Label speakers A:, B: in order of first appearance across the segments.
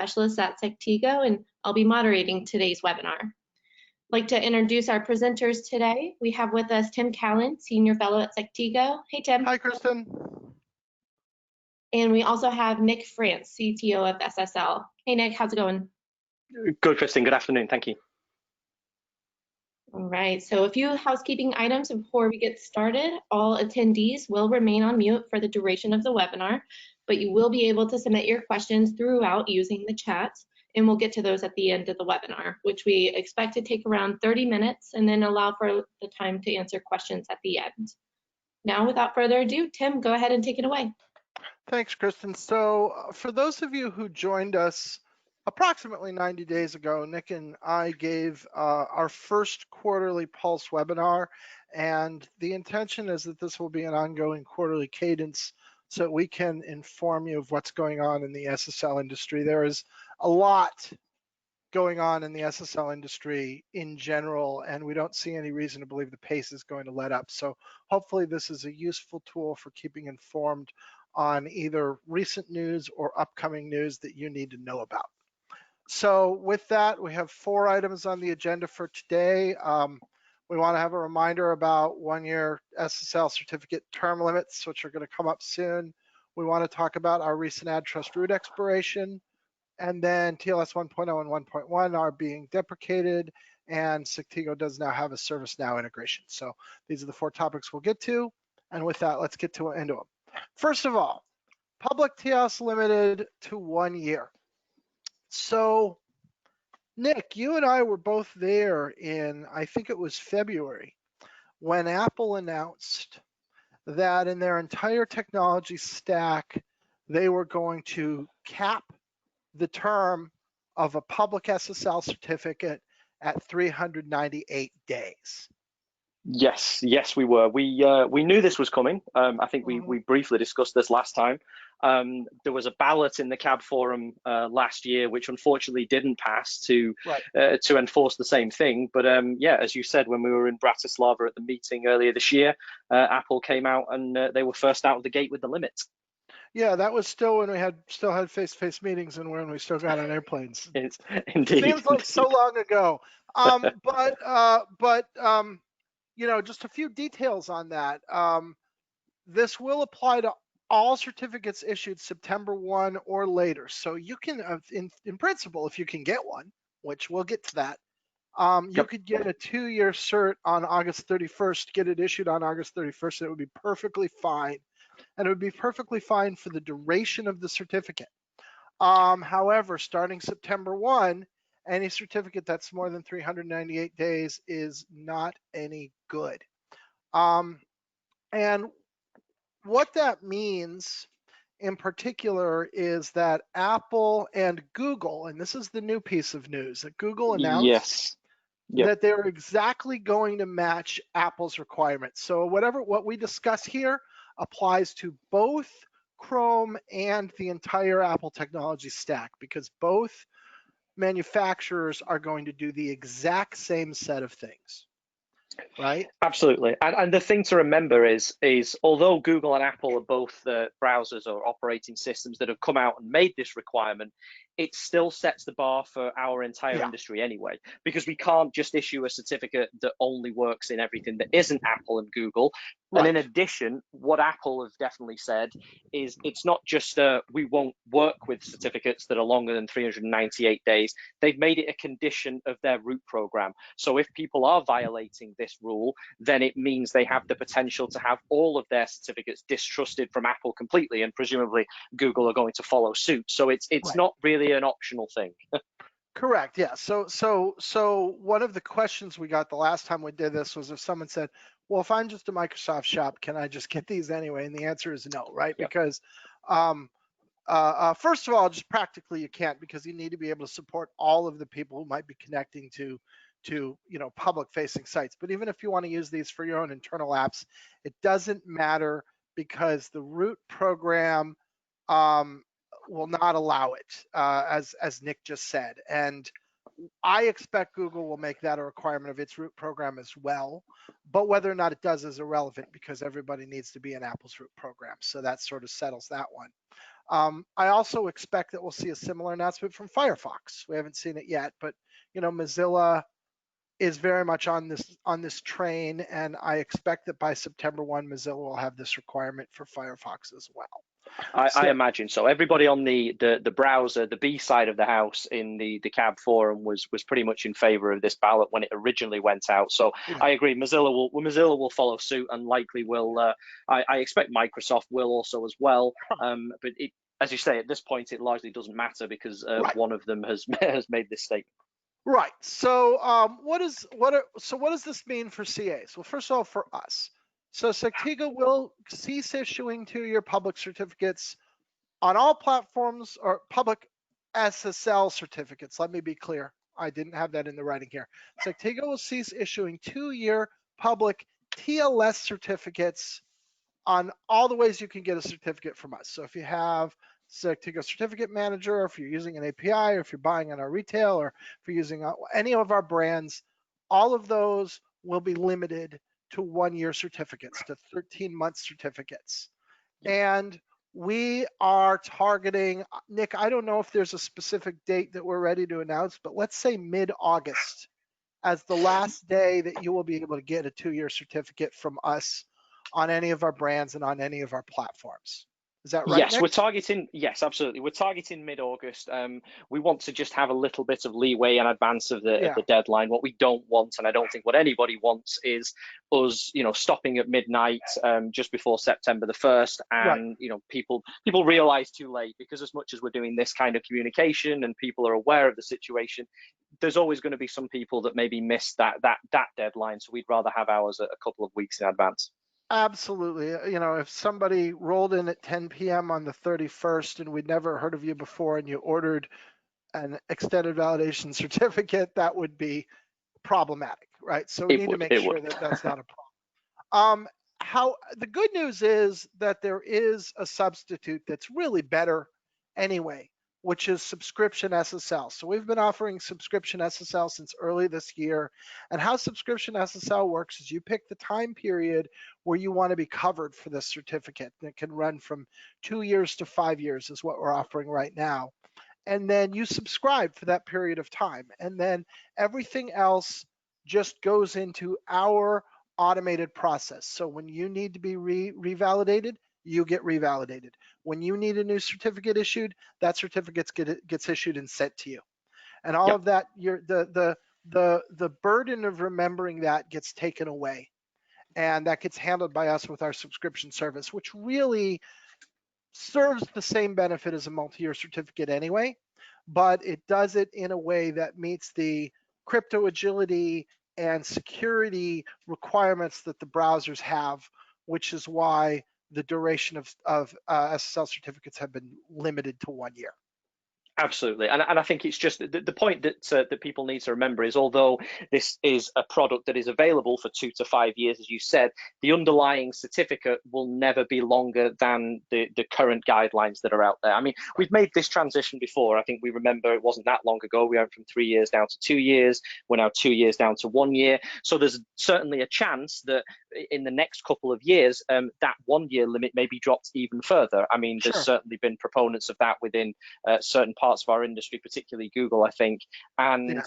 A: Specialist at Sectigo, and I'll be moderating today's webinar. I'd like to introduce our presenters today. We have with us Tim Callan, Senior Fellow at Sectigo. Hey, Tim.
B: Hi, Kristen.
A: And we also have Nick France, CTO of SSL. Hey, Nick, how's it going?
C: Good, Kristen. Good afternoon. Thank you.
A: All right, so a few housekeeping items before we get started. All attendees will remain on mute for the duration of the webinar, but you will be able to submit your questions throughout using the chat, and we'll get to those at the end of the webinar, which we expect to take around 30 minutes and then allow for the time to answer questions at the end. Now, without further ado, Tim, go ahead and take it away.
B: Thanks, Kristen. So for those of you who joined us approximately 90 days ago, Nick and I gave our first quarterly Pulse webinar, and the intention is that this will be an ongoing quarterly cadence so that we can inform you of what's going on in the SSL industry. There is a lot going on in the SSL industry in general, and we don't see any reason to believe the pace is going to let up. So hopefully this is a useful tool for keeping informed on either recent news or upcoming news that you need to know about. So with that, we have 4 items on the agenda for today. We want to have a reminder about 1-year SSL certificate term limits, which are going to come up soon. We want to talk about our recent AddTrust root expiration, and then TLS 1.0 and 1.1 are being deprecated, and Sectigo does now have a ServiceNow integration. So these are the 4 topics we'll get to, and with that, let's get into them. First of all, public TLS limited to 1 year. So, Nick, you and I were both there in, I think it was February, when Apple announced that in their entire technology stack, they were going to cap the term of a public SSL certificate at 398 days.
C: Yes, we were. We knew this was coming. I think we briefly discussed this last time. There was a ballot in the CAB forum last year, which unfortunately didn't pass to enforce the same thing. But yeah, as you said, when we were in Bratislava at the meeting earlier this year, Apple came out and they were first out of the gate with the limit.
B: Yeah, that was still when we still had face-to-face meetings and when we still got on airplanes.
C: Indeed.
B: Seems like so long ago. You know, just a few details on that. This will apply to all certificates issued September 1 or later. So you can, in principle, if you can get one, which we'll get to that, you could get a 2-year cert on August 31st, get it issued on August 31st, and it would be perfectly fine. And it would be perfectly fine for the duration of the certificate. However, starting September 1, any certificate that's more than 398 days is not any good. And what that means in particular is that Apple and Google, and this is the new piece of news, that Google announced that they're exactly going to match Apple's requirements. So what we discuss here applies to both Chrome and the entire Apple technology stack, because both manufacturers are going to do the exact same set of things, right?
C: Absolutely. And the thing to remember is although Google and Apple are both browsers or operating systems that have come out and made this requirement, it still sets the bar for our entire industry anyway, because we can't just issue a certificate that only works in everything that isn't Apple and Google. And in addition, what Apple have definitely said is it's not just we won't work with certificates that are longer than 398 days. They've made it a condition of their root program. So if people are violating this rule, then it means they have the potential to have all of their certificates distrusted from Apple completely, and presumably Google are going to follow suit. So it's not really an optional thing.
B: Correct. Yeah. So one of the questions we got the last time we did this was if someone said, well, if I'm just a Microsoft shop, can I just get these anyway? And the answer is no, right? Because first of all, just practically you can't, because you need to be able to support all of the people who might be connecting to public facing sites. But even if you want to use these for your own internal apps, it doesn't matter, because the root program will not allow it, as Nick just said. And I expect Google will make that a requirement of its root program as well. But whether or not it does is irrelevant, because everybody needs to be in Apple's root program. So that sort of settles that one. I also expect that we'll see a similar announcement from Firefox. We haven't seen it yet, but Mozilla is very much on this train, and I expect that by September 1, Mozilla will have this requirement for Firefox as well.
C: I imagine so. Everybody on the browser, the B side of the house in the CAB forum was pretty much in favor of this ballot when it originally went out. So
B: Yeah.
C: I agree. Mozilla will follow suit, and likely will. I expect Microsoft will also as well. But as you say, at this point, it largely doesn't matter because
B: Right.
C: one of them has made this statement.
B: Right. So what does this mean for CAs? Well, first of all, for us. So Sectigo will cease issuing 2-year public certificates on all platforms, or public SSL certificates. Let me be clear. I didn't have that in the writing here. Sectigo will cease issuing 2-year public TLS certificates on all the ways you can get a certificate from us. So if you have Sectigo Certificate Manager, or if you're using an API, or if you're buying on our retail, or if you're using any of our brands, all of those will be limited to 1-year certificates, to 13-month certificates. And we are targeting, Nick, I don't know if there's a specific date that we're ready to announce, but let's say mid-August as the last day that you will be able to get a 2-year certificate from us on any of our brands and on any of our platforms. Is that right,
C: Yes,
B: Nick?
C: we're targeting. Yes, absolutely. We're targeting mid-August. We want to just have a little bit of leeway in advance of the deadline. What we don't want, and I don't think what anybody wants, is us, stopping at midnight just before September the 1st, and
B: Right.
C: people realize too late, because as much as we're doing this kind of communication and people are aware of the situation, there's always going to be some people that maybe miss that deadline. So we'd rather have ours a couple of weeks in advance.
B: Absolutely. If somebody rolled in at 10 p.m. on the 31st and we'd never heard of you before, and you ordered an extended validation certificate, that would be problematic, right? So we need to make sure that that's not a problem. The good news is that there is a substitute that's really better anyway, which is subscription SSL. So we've been offering subscription SSL since early this year. And how subscription SSL works is you pick the time period where you want to be covered for this certificate. And it can run from 2 years to 5 years is what we're offering right now. And then you subscribe for that period of time. And then everything else just goes into our automated process. So when you need to be revalidated, you get revalidated. When you need a new certificate issued, that certificate gets issued and sent to you. And all of that, the burden of remembering that gets taken away. And that gets handled by us with our subscription service, which really serves the same benefit as a multi-year certificate anyway, but it does it in a way that meets the crypto agility and security requirements that the browsers have, which is why the duration of SSL certificates have been limited to 1 year.
C: Absolutely, and I think it's just the point that people need to remember is, although this is a product that is available for 2 to 5 years, as you said, the underlying certificate will never be longer than the current guidelines that are out there. I mean, we've made this transition before. I think we remember it wasn't that long ago. We went from 3 years down to 2 years. We're now 2 years down to 1 year. So there's certainly a chance that in the next couple of years, that 1 year limit may be dropped even further. I mean, there's certainly been proponents of that within certain parts of our industry, particularly Google, I think. And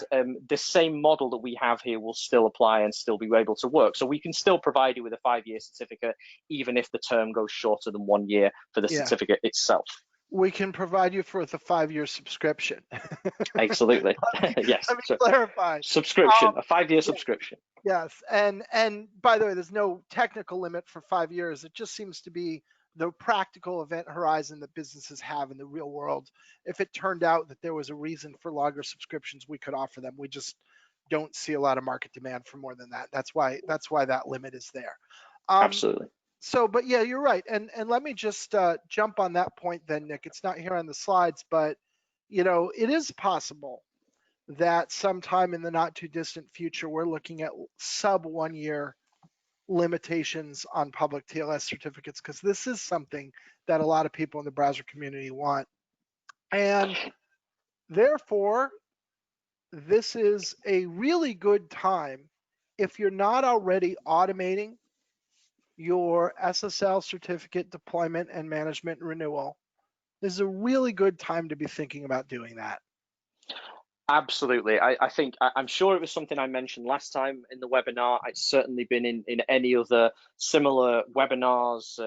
C: the same model that we have here will still apply and still be able to work. So we can still provide you with a 5-year certificate, even if the term goes shorter than 1 year for the certificate itself.
B: We can provide you with a 5-year subscription.
C: Absolutely. Yes.
B: Let me clarify.
C: Subscription, a 5-year subscription.
B: Yes, and by the way, there's no technical limit for 5 years. It just seems to be the practical event horizon that businesses have in the real world. If it turned out that there was a reason for longer subscriptions, we could offer them. We just don't see a lot of market demand for more than that. That's why that limit is there.
C: Absolutely.
B: So, but yeah, you're right. And let me just jump on that point then, Nick. It's not here on the slides, but it is possible that sometime in the not too distant future, we're looking at sub 1 year limitations on public TLS certificates, because this is something that a lot of people in the browser community want. And therefore, this is a really good time, if you're not already automating your SSL certificate deployment and management renewal, this is a really good time to be thinking about doing that.
C: Absolutely. I think I'm sure it was something I mentioned last time in the webinar. It's certainly been in any other similar webinars,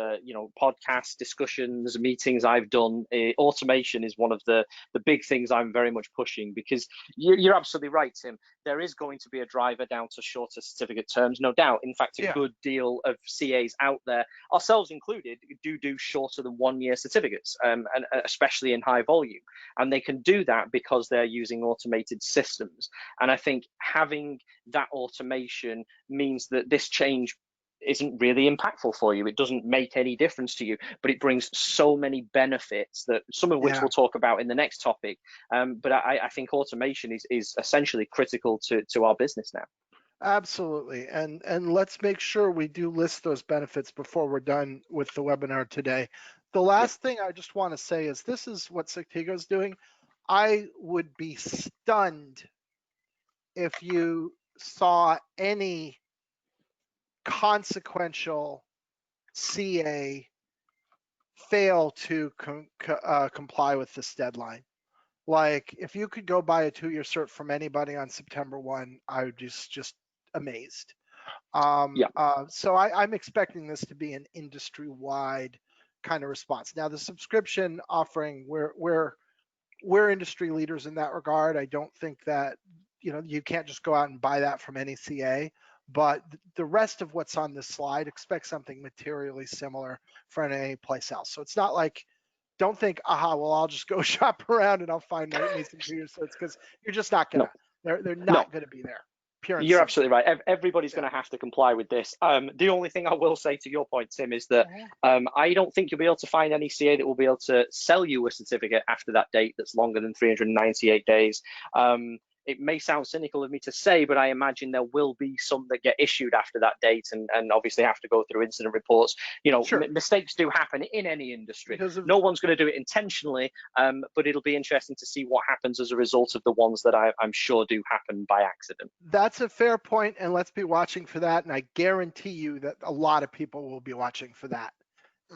C: podcasts, discussions, meetings I've done. Automation is one of the big things I'm very much pushing, because you're absolutely right, Tim. There is going to be a driver down to shorter certificate terms, no doubt. In fact, a good deal of CAs out there, ourselves included, do shorter than 1 year certificates, and especially in high volume. And they can do that because they're using automated systems. And I think having that automation means that this change isn't really impactful for you. It doesn't make any difference to you, but it brings so many benefits, that some of which we'll talk about in the next topic. But I think automation is essentially critical to our business now.
B: Absolutely. And let's make sure we do list those benefits before we're done with the webinar today. The last thing I just want to say is this is what Sectigo is doing. I would be stunned if you saw any consequential CA fail to comply with this deadline. Like, if you could go buy a 2-year cert from anybody on September 1, I would just amazed. So I'm expecting this to be an industry-wide kind of response. Now, the subscription offering, we're industry leaders in that regard. I don't think that, you can't just go out and buy that from any CA, but the rest of what's on this slide, expect something materially similar for any place else. So it's not like, don't think, well, I'll just go shop around and I'll find me some 2-year certs, because you're just not gonna. They're not gonna be there.
C: You're absolutely right. Everybody's going to have to comply with this. The only thing I will say to your point, Tim, is that I don't think you'll be able to find any CA that will be able to sell you a certificate after that date that's longer than 398 days. It may sound cynical of me to say, but I imagine there will be some that get issued after that date, and obviously have to go through incident reports. Mistakes do happen in any industry. No one's going to do it intentionally, but it'll be interesting to see what happens as a result of the ones that I'm sure do happen by accident.
B: That's a fair point, and let's be watching for that. And I guarantee you that a lot of people will be watching for that.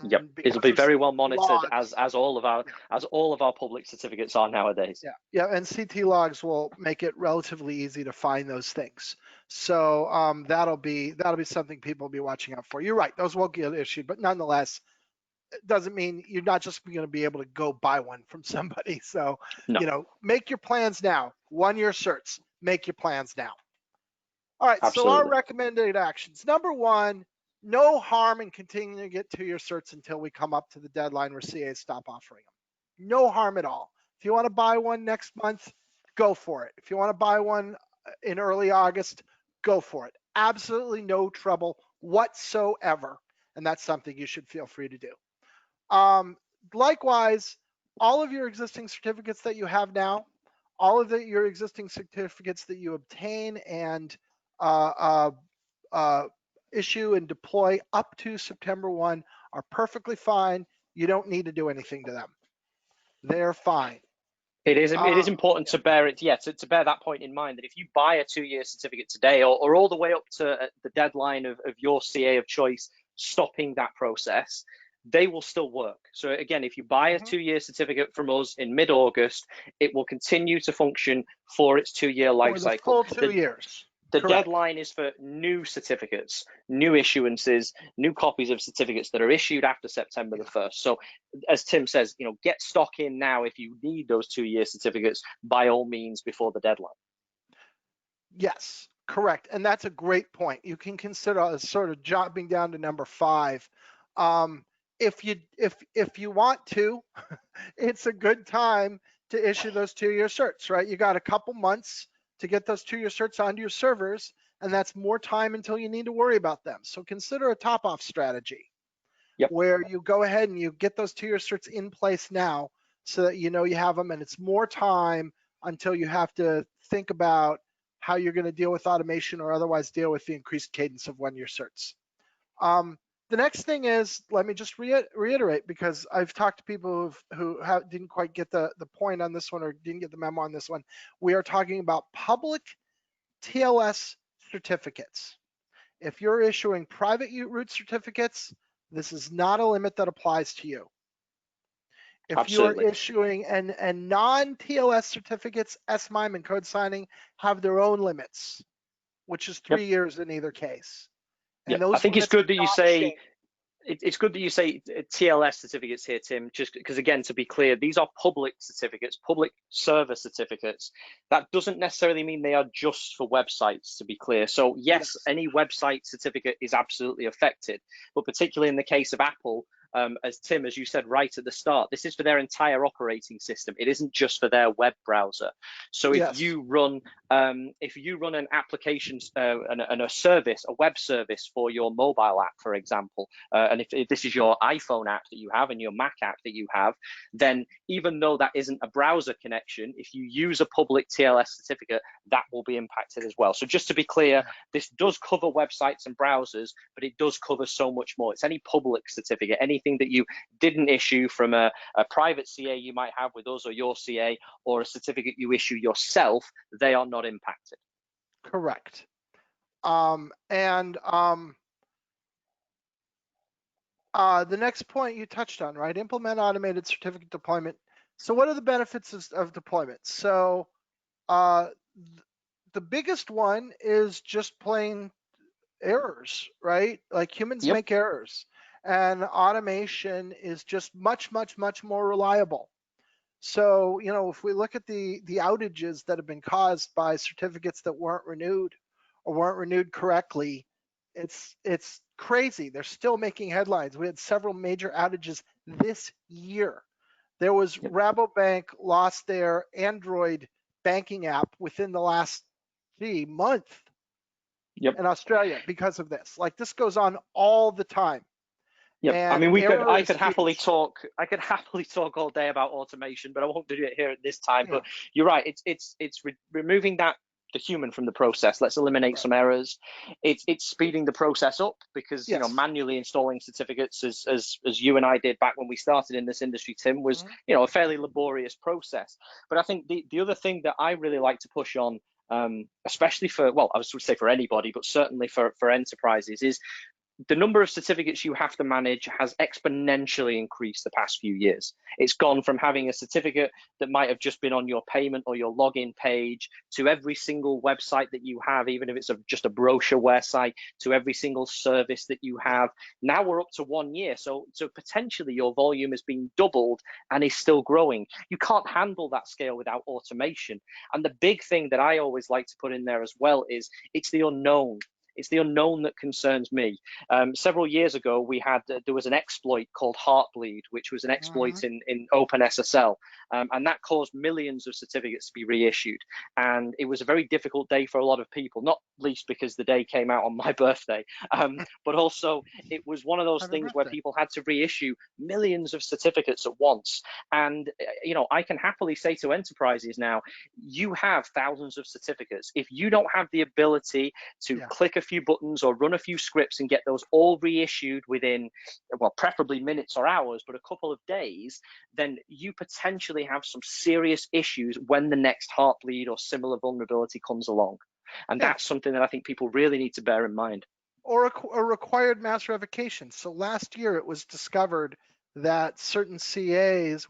C: Yep, it'll be very well monitored, as all of our public certificates are nowadays.
B: Yeah, and CT logs will make it relatively easy to find those things. So that'll be something people will be watching out for. You're right; those won't get issued, but nonetheless, it doesn't mean you're not just going to be able to go buy one from somebody. So make your plans now. 1-year certs. Make your plans now. All right.
C: Absolutely.
B: So our recommended actions. Number 1. No harm in continuing to get 2-year certs until we come up to the deadline where CAs stop offering them. No harm at all. If you want to buy one next month, go for it. If you want to buy one in early August, go for it. Absolutely no trouble whatsoever. And that's something you should feel free to do. Likewise, all of your existing certificates that you have now, all of your existing certificates that you obtain and issue and deploy up to September 1 are perfectly fine. You don't need to do anything to them. They're fine.
C: It is important to bear that point in mind, that if you buy a 2-year certificate today, or all the way up to the deadline of your CA of choice stopping that process, they will still work. So again, if you buy a 2-year certificate from us in mid-August, it will continue to function for its 2-year life cycle.
B: Full 2 years.
C: The deadline is for new certificates, new issuances, new copies of certificates that are issued after September the 1st. So as Tim says, get stock in now if you need those 2-year certificates, by all means, before the deadline.
B: Yes, correct. And that's a great point. You can consider as sort of jumping down to number 5. If you want to, it's a good time to issue those 2-year certs, right? You got a couple months to get those 2-year certs onto your servers, and that's more time until you need to worry about them. So consider a top-off strategy where you go ahead and you get those 2-year certs in place now so that you have them, and it's more time until you have to think about how you're going to deal with automation or otherwise deal with the increased cadence of 1-year certs. The next thing is, let me just reiterate, because I've talked to people who didn't quite get the point on this one, or didn't get the memo on this one. We are talking about public TLS certificates. If you're issuing private root certificates, this is not a limit that applies to you. If you're
C: Absolutely.
B: issuing and non-TOS certificates, SMIME and code signing have their own limits, which is 3
C: Yep.
B: years in either case. And
C: Yep. I
B: those
C: think it's
B: limits
C: good
B: have
C: that you
B: not
C: say
B: changed.
C: it's good that you say TLS certificates here, Tim, just because, again, to be clear, these are public certificates, public server certificates. That doesn't necessarily mean they are just for websites, to be clear. So yes,
B: Yes.
C: any website certificate is absolutely affected, but particularly in the case of Apple, as Tim, as you said right at the start, this is for their entire operating system. It isn't just for their web browser. So if
B: Yes.
C: you run an application and a service, a web service for your mobile app, for example, and if this is your iPhone app that you have and your Mac app that you have, then even though that isn't a browser connection, if you use a public TLS certificate, that will be impacted as well. So just to be clear, this does cover websites and browsers, but it does cover so much more. It's any public certificate, anything that you didn't issue from a private CA you might have with us or your CA, or a certificate you issue yourself, they are not impacted.
B: Correct. The next point you touched on, right? Implement automated certificate deployment. So what are the benefits of deployment? So the biggest one is just plain errors, right? Like humans
C: Yep.
B: make errors, and automation is just much more reliable. So, if we look at the outages that have been caused by certificates that weren't renewed or weren't renewed correctly, it's crazy. They're still making headlines. We had several major outages this year. There was
C: Yep.
B: Rabobank lost their Android banking app within the last month
C: Yep.
B: in Australia because of this. Like, this goes on all the time.
C: Yep. I
B: And
C: mean,
B: error
C: I
B: is
C: could happily
B: huge.
C: talk. I could happily talk all day about automation, but I won't do it here at this time.
B: Yeah,
C: But you're right. It's removing the human from the process. Let's eliminate
B: right.
C: some errors. It's speeding the process up because
B: Yes.
C: manually installing certificates, as you and I did back when we started in this industry, Tim, was
B: Mhm.
C: a fairly laborious process. But I think the other thing that I really like to push on, especially for, well, I would say for anybody, but certainly for enterprises, is the number of certificates you have to manage has exponentially increased the past few years. It's gone from having a certificate that might have just been on your payment or your login page to every single website that you have, even if it's just a brochureware site, to every single service that you have. Now we're up to 1 year. So potentially your volume has been doubled and is still growing. You can't handle that scale without automation. And the big thing that I always like to put in there as well is it's the unknown. It's the unknown that concerns me. Several years ago, there was an exploit called Heartbleed, which was an exploit
B: Mhm.
C: in OpenSSL, and that caused millions of certificates to be reissued. And it was a very difficult day for a lot of people, not least because the day came out on my birthday, but also it was one of those
B: Happy
C: things where
B: birthday.
C: people had to reissue millions of certificates at once. And I can happily say to enterprises now, you have thousands of certificates. If you don't have the ability to
B: Yeah.
C: click a few buttons or run a few scripts and get those all reissued within, well, preferably minutes or hours, but a couple of days, then you potentially have some serious issues when the next Heartbleed or similar vulnerability comes along. And
B: Yeah.
C: that's something that I think people really need to bear in mind.
B: Or a required mass revocation. So last year it was discovered that certain CAs,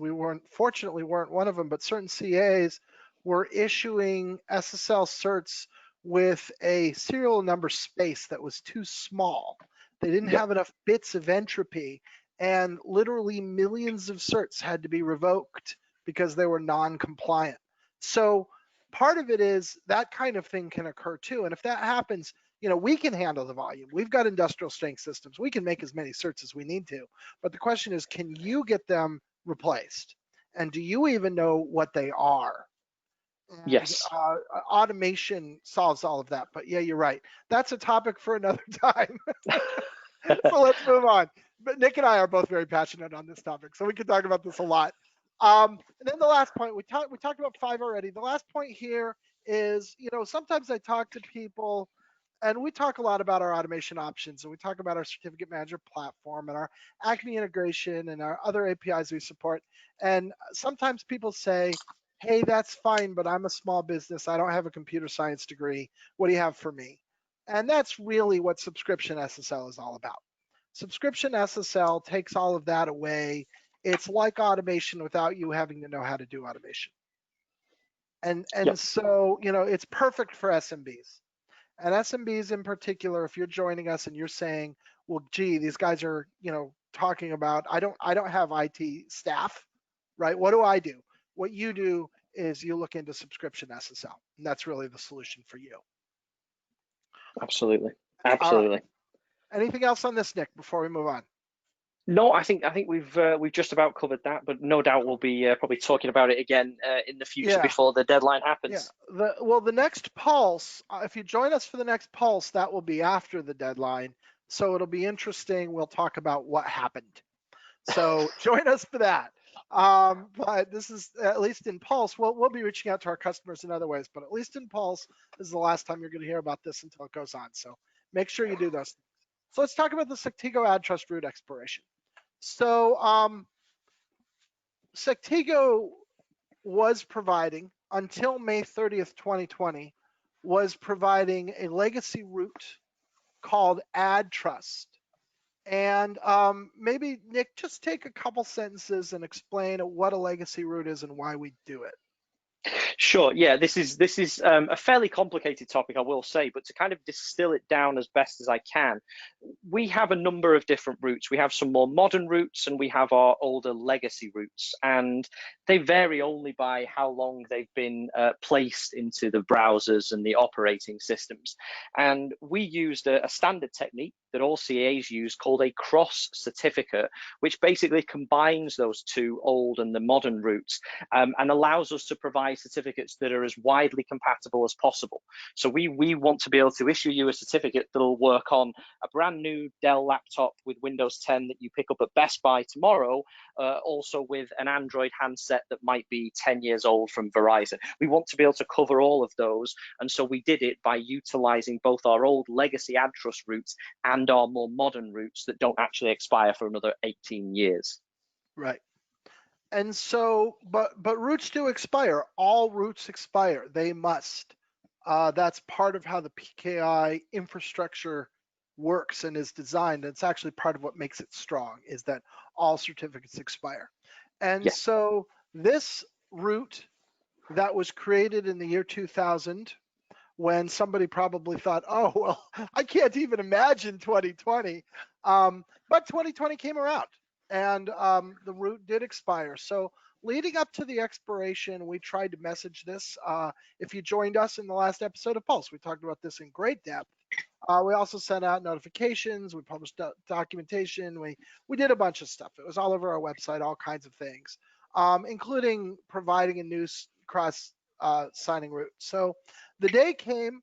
B: fortunately weren't one of them, but certain CAs were issuing SSL certs with a serial number space that was too small. They didn't
C: Yep.
B: have enough bits of entropy, and literally millions of certs had to be revoked because they were non-compliant. So part of it is that kind of thing can occur too. And if that happens, we can handle the volume. We've got industrial strength systems. We can make as many certs as we need to. But the question is, can you get them replaced? And do you even know what they are? And
C: Yes.
B: automation solves all of that. But yeah, you're right. That's a topic for another time. So let's move on. But Nick and I are both very passionate on this topic, so we could talk about this a lot. And then the last point, we talked about 5 already. The last point here is, sometimes I talk to people and we talk a lot about our automation options, and we talk about our certificate manager platform and our Acme integration and our other APIs we support. And sometimes people say, hey, that's fine, but I'm a small business. I don't have a computer science degree. What do you have for me? And that's really what subscription SSL is all about. Subscription SSL takes all of that away it's like automation without you having to know how to do automation. And so, you know, it's perfect for SMBs. And SMBs in particular, if you're joining us and you're saying, well, gee, these guys are, you know, talking about, I don't have IT staff, right? What do? What you do is you look into subscription SSL, and that's really the solution for you.
C: Absolutely.
B: All right.
C: Absolutely.
B: Anything else on this, Nick, before we move on?
C: No, I think we've just about covered that, but no doubt we'll be probably talking about it again in the future before the deadline happens.
B: Yeah. The next pulse, if you join us for the next pulse, that will be after the deadline. So it'll be interesting. We'll talk about what happened. So join us for that. But this is, at least in Pulse, we'll be reaching out to our customers in other ways, but at least in Pulse, this is the last time you're going to hear about this until it goes on. So make sure you do those. So let's talk about the Sectigo AddTrust root expiration. So Sectigo was providing, until May 30th, 2020, was providing a legacy root called AddTrust. And maybe, Nick, just take a couple sentences and explain what a legacy root is and why we do it.
C: Sure. Yeah, this is a fairly complicated topic, I will say, but to kind of distill it down as best as I can, we have a number of different roots. We have some more modern roots and we have our older legacy roots, and they vary only by how long they've been placed into the browsers and the operating systems. And we used a standard technique that all CAs use called a cross certificate, which basically combines those two old and the modern roots and allows us to provide certificates that are as widely compatible as possible. So we want to be able to issue you a certificate that'll work on a brand new Dell laptop with Windows 10 that you pick up at Best Buy tomorrow, also with an Android handset that might be 10 years old from Verizon. We want to be able to cover all of those, and so we did it by utilizing both our old legacy AddTrust roots and our more modern roots that don't actually expire for another 18 years.
B: Right. And so, but roots do expire. All roots expire. They must. That's part of how the PKI infrastructure works and is designed. It's actually part of what makes it strong, is that all certificates expire. And so this root that was created in the year 2000, when somebody probably thought, oh, well, I can't even imagine 2020. But 2020 came around and the root did expire. So leading up to the expiration, we tried to message this. If you joined us in the last episode of Pulse, we talked about this in great depth. We also sent out notifications. We published documentation. We did a bunch of stuff. It was all over our website, all kinds of things, including providing a new cross signing root. So the day came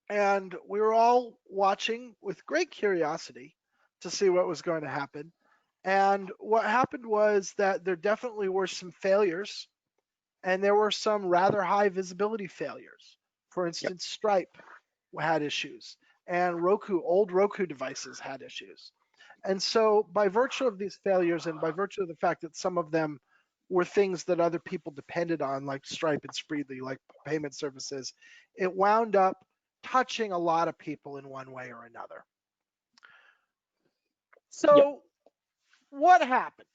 B: and we were all watching with great curiosity to see what was going to happen. And what happened was that there definitely were some failures, and there were some rather high visibility failures. For instance, Stripe had issues, and old Roku devices had issues. And so by virtue of these failures and by virtue of the fact that some of them were things that other people depended on, like Stripe and Spreedly, like payment services, it wound up touching a lot of people in one way or another. So what happened?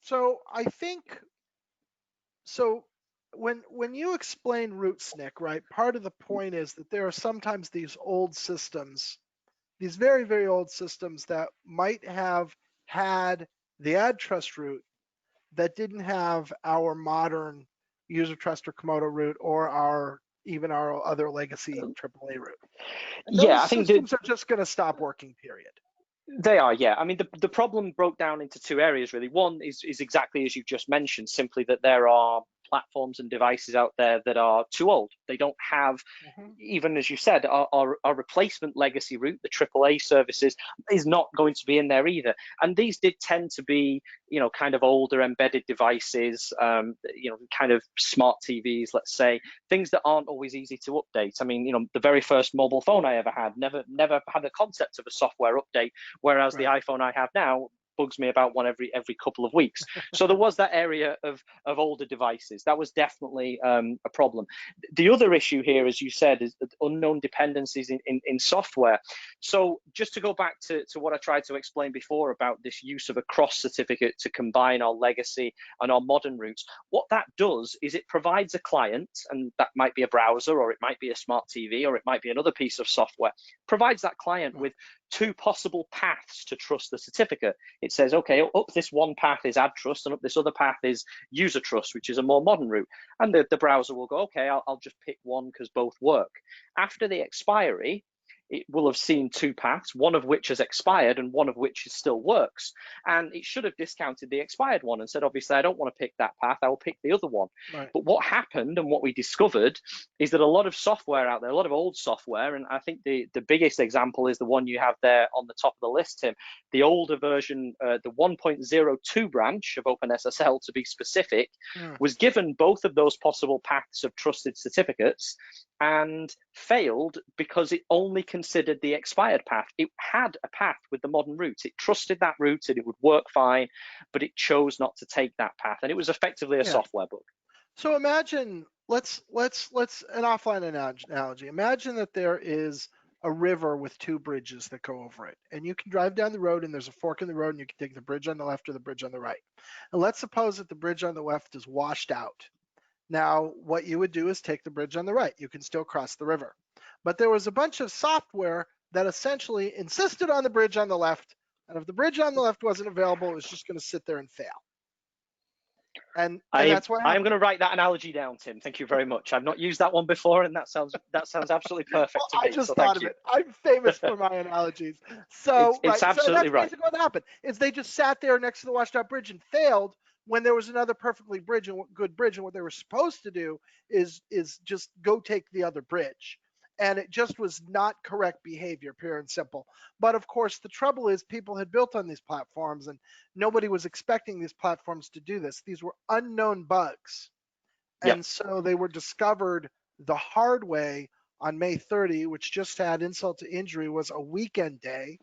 B: So I think, so when you explain roots, Nick, right, part of the point is that there are sometimes these old systems, these very, very old systems that might have had the AddTrust root that didn't have our modern user trust or Komodo root or even our other legacy AAA root. And those
C: I think
B: systems are just going to stop working, period.
C: They are, yeah. I mean, the problem broke down into two areas, really. One is exactly as you just mentioned, simply that there are platforms and devices out there that are too old. They don't have, even as you said, our replacement legacy root, the AAA services, is not going to be in there either. And these did tend to be, kind of older embedded devices, kind of smart TVs, let's say, things that aren't always easy to update. I mean, the very first mobile phone I ever had never had the concept of a software update, whereas the iPhone I have now bugs me about one every couple of weeks. So there was that area of older devices. That was definitely a problem. The other issue here, as you said, is the unknown dependencies in software. So just to go back to what I tried to explain before about this use of a cross certificate to combine our legacy and our modern routes, what that does is it provides a client, and that might be a browser, or it might be a smart TV, or it might be another piece of software, provides that client with two possible paths to trust the certificate. It says, okay, up this one path is AddTrust, and up this other path is user trust, which is a more modern route. And the browser will go, okay, I'll just pick one because both work. After the expiry, it will have seen two paths, one of which has expired and one of which still works. And it should have discounted the expired one and said, obviously, I don't want to pick that path, I will pick the other one.
B: Right.
C: But what happened and what we discovered is that a lot of software out there, a lot of old software, and I think the biggest example is the one you have there on the top of the list, Tim, the older version, the 1.02 branch of OpenSSL, to be specific, was given both of those possible paths of trusted certificates and failed because it only considered the expired path. It had a path with the modern route. It trusted that route and it would work fine, but it chose not to take that path. And it was effectively a software bug.
B: So imagine, let's an offline analogy. Imagine that there is a river with two bridges that go over it, and you can drive down the road and there's a fork in the road and you can take the bridge on the left or the bridge on the right. And let's suppose that the bridge on the left is washed out. Now, what you would do is take the bridge on the right. You can still cross the river. But there was a bunch of software that essentially insisted on the bridge on the left. And if the bridge on the left wasn't available, it was just going to sit there and fail. And that's what happened.
C: I'm going to write that analogy down, Tim. Thank you very much. I've not used that one before, and that sounds absolutely perfect to me.
B: I just thought of it. I'm famous for my analogies. So
C: it's absolutely
B: so that's basically what happened. Is they just sat there next to the washed out bridge and failed when there was another perfectly good bridge, and what they were supposed to do is just go take the other bridge. And it just was not correct behavior, pure and simple. But of course, the trouble is people had built on these platforms and nobody was expecting these platforms to do this. These were unknown bugs. And so they were discovered the hard way on May 30, which just had insult to injury, was a weekend day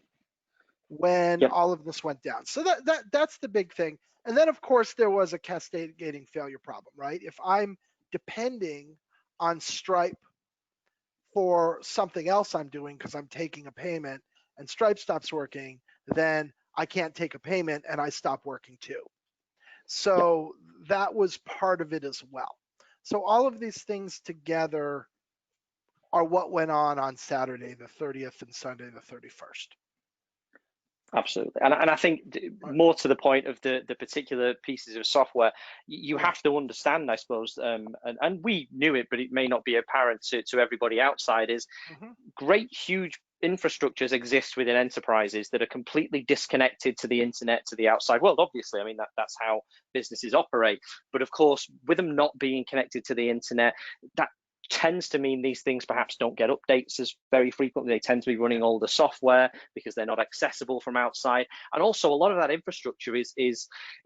B: when all of this went down. So that's the big thing. And then of course there was a cascading failure problem, right? If I'm depending on Stripe for something else I'm doing because I'm taking a payment and Stripe stops working, then I can't take a payment and I stop working too. So that was part of it as well. So all of these things together are what went on Saturday the 30th and Sunday the 31st.
C: Absolutely. And I think more to the point of the particular pieces of software, you have to understand, I suppose, and we knew it, but it may not be apparent to everybody outside, is great, huge infrastructures exist within enterprises that are completely disconnected to the internet, to the outside world. Obviously, I mean, that's how businesses operate. But of course, with them not being connected to the internet, that tends to mean these things perhaps don't get updates as very frequently. They tend to be running older software because they're not accessible from outside. And also a lot of that infrastructure is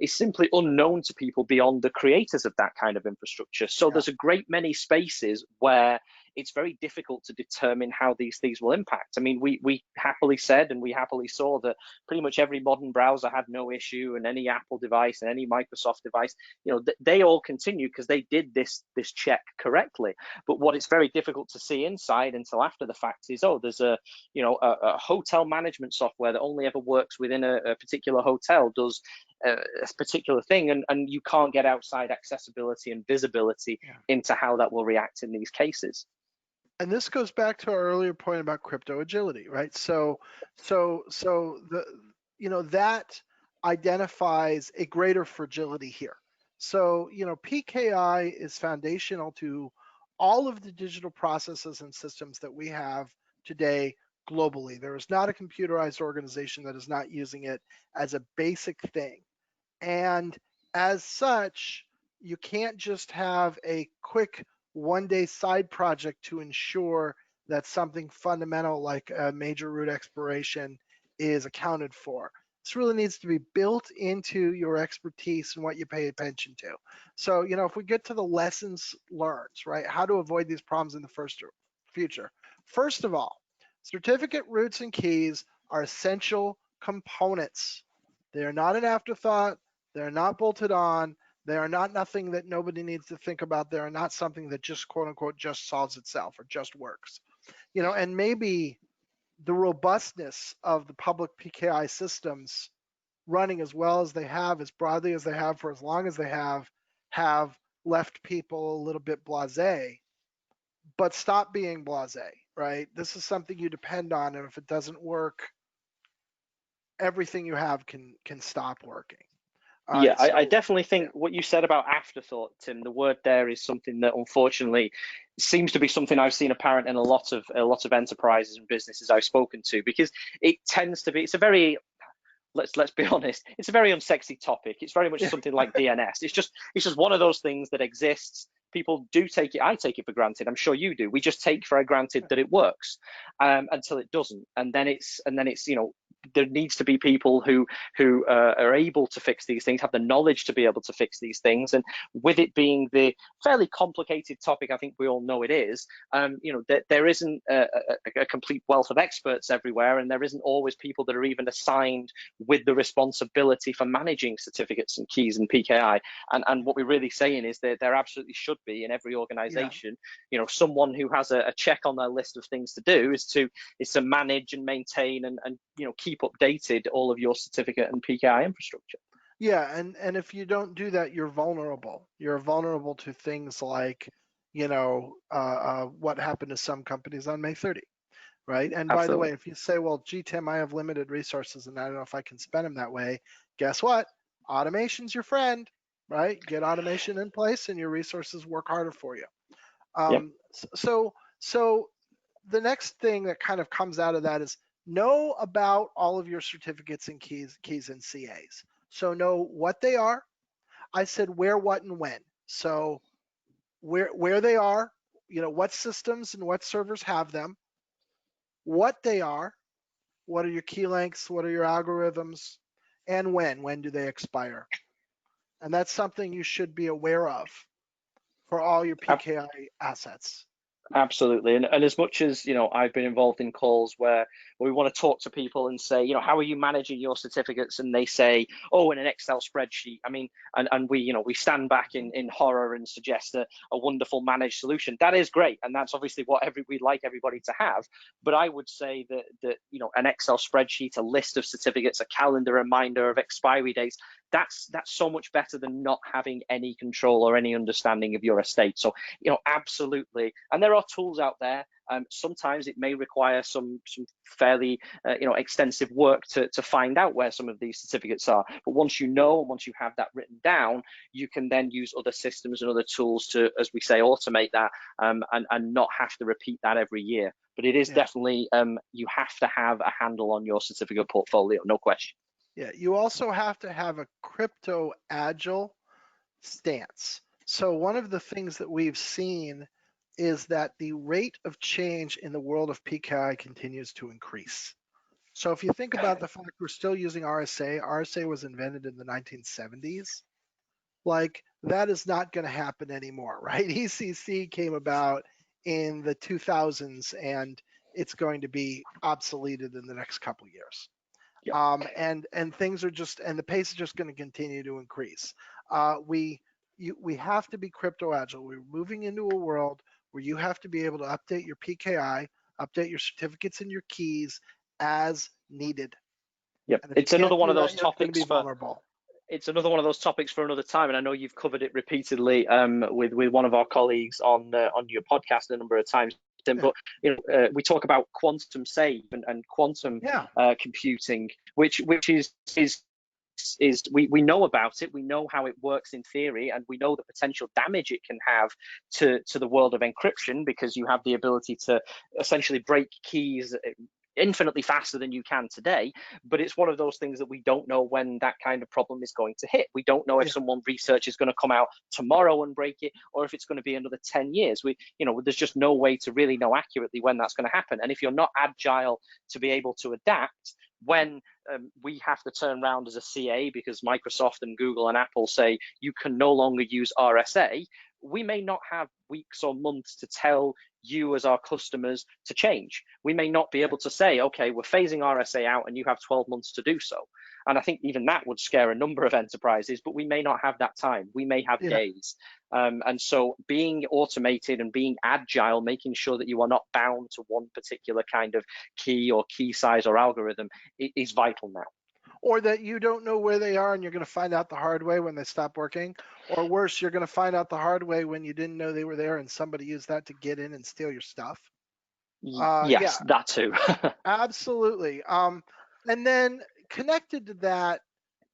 C: simply unknown to people beyond the creators of that kind of infrastructure. So there's a great many spaces where it's very difficult to determine how these things will impact. I mean, we happily said and we happily saw that pretty much every modern browser had no issue, and any Apple device and any Microsoft device, they all continue because they did this check correctly. But what it's very difficult to see inside until after the fact is, there's a hotel management software that only ever works within a particular hotel, does a particular thing, and you can't get outside accessibility and visibility into how that will react in these cases.
B: And this goes back to our earlier point about crypto agility, right? So that identifies a greater fragility here. So, PKI is foundational to all of the digital processes and systems that we have today globally. There is not a computerized organization that is not using it as a basic thing. And as such, you can't just have a quick one-day side project to ensure that something fundamental like a major root expiration is accounted for. This really needs to be built into your expertise and what you pay attention to. So, if we get to the lessons learned, right, how to avoid these problems in the future. First of all, certificate roots and keys are essential components They are not an afterthought. They're not bolted on. They are not nothing that nobody needs to think about. They are not something that just quote unquote just solves itself or just works. And maybe the robustness of the public PKI systems running as well as they have, as broadly as they have for as long as they have left people a little bit blasé, but stop being blasé, right? This is something you depend on, and if it doesn't work, everything you have can stop working.
C: Yeah, I definitely think what you said about afterthought, Tim, the word there is something that unfortunately seems to be something I've seen apparent in a lot of enterprises and businesses I've spoken to, because it tends to be, it's a very, let's be honest, it's a very unsexy topic. It's very much something like DNS. It's just one of those things that exists. People do take it. I take it for granted. I'm sure you do. We just take for granted that it works until it doesn't, and then it's there needs to be people who are able to fix these things, have the knowledge to be able to fix these things. And with it being the fairly complicated topic, I think we all know it is. There isn't a complete wealth of experts everywhere, and there isn't always people that are even assigned with the responsibility for managing certificates and keys and PKI. And what we're really saying is that there absolutely should be in every organization, someone who has a check on their list of things to do is to manage and maintain and keep updated all of your certificate and PKI infrastructure.
B: Yeah, and if you don't do that, you're vulnerable. You're vulnerable to things like, what happened to some companies on May 30, right? And
C: Absolutely.
B: By the way, if you say, well, gee, Tim, I have limited resources and I don't know if I can spend them that way, guess what? Automation's your friend, right? Get automation in place and your resources work harder for you. So the next thing that kind of comes out of that is know about all of your certificates and keys and CAs. So know what they are. I said where, what, and when. So where they are, what systems and what servers have them, what they are, what are your key lengths, what are your algorithms, and when do they expire. And that's something you should be aware of for all your PKI assets.
C: Absolutely. And as much as, I've been involved in calls where we want to talk to people and say, how are you managing your certificates? And they say, oh, in an Excel spreadsheet. I mean, and we we back in horror and suggest a wonderful managed solution. That is great. And that's obviously what we'd like everybody to have. But I would say that an Excel spreadsheet, a list of certificates, a calendar reminder of expiry dates, that's so much better than not having any control or any understanding of your estate. So, absolutely. And there are tools out there. Sometimes it may require some fairly extensive work to find out where some of these certificates are. But once you know, and once you have that written down, you can then use other systems and other tools to, as we say, automate that and not have to repeat that every year. But it is definitely, you have to have a handle on your certificate portfolio, no question.
B: Yeah, you also have to have a crypto agile stance. So one of the things that we've seen is that the rate of change in the world of PKI continues to increase. So if you think about the fact we're still using RSA was invented in the 1970s, like that is not going to happen anymore, right? ECC came about in the 2000s and it's going to be obsoleted in the next couple of years. And things are just, and the pace is just going to continue to increase. We have to be crypto agile. We're moving into a world where you have to be able to update your PKI, update your certificates and your keys as needed.
C: Yep, it's another one of those
B: topics
C: It's another one of those topics for another time, and I know you've covered it repeatedly with one of our colleagues on your podcast a number of times. But we talk about quantum safe and quantum computing, which is we know about it, we know how it works in theory, and we know the potential damage it can have to the world of encryption, because you have the ability to essentially break keys infinitely faster than you can today. But it's one of those things that we don't know when that kind of problem is going to hit. We don't know if someone research is going to come out tomorrow and break it, or if it's going to be another 10 years. There's just no way to really know accurately when that's going to happen. And if you're not agile to be able to adapt, when we have to turn around as a CA because Microsoft and Google and Apple say you can no longer use RSA, we may not have weeks or months to tell you as our customers to change. We may not be able to say, okay, we're phasing RSA out and you have 12 months to do so. And I think even that would scare a number of enterprises, but we may not have that time. We may have days. And so being automated and being agile, making sure that you are not bound to one particular kind of key or key size or algorithm is vital now.
B: Or that you don't know where they are and you're going to find out the hard way when they stop working. Or worse, you're going to find out the hard way when you didn't know they were there and somebody used that to get in and steal your stuff.
C: Yes, that too.
B: Absolutely. And then connected to that,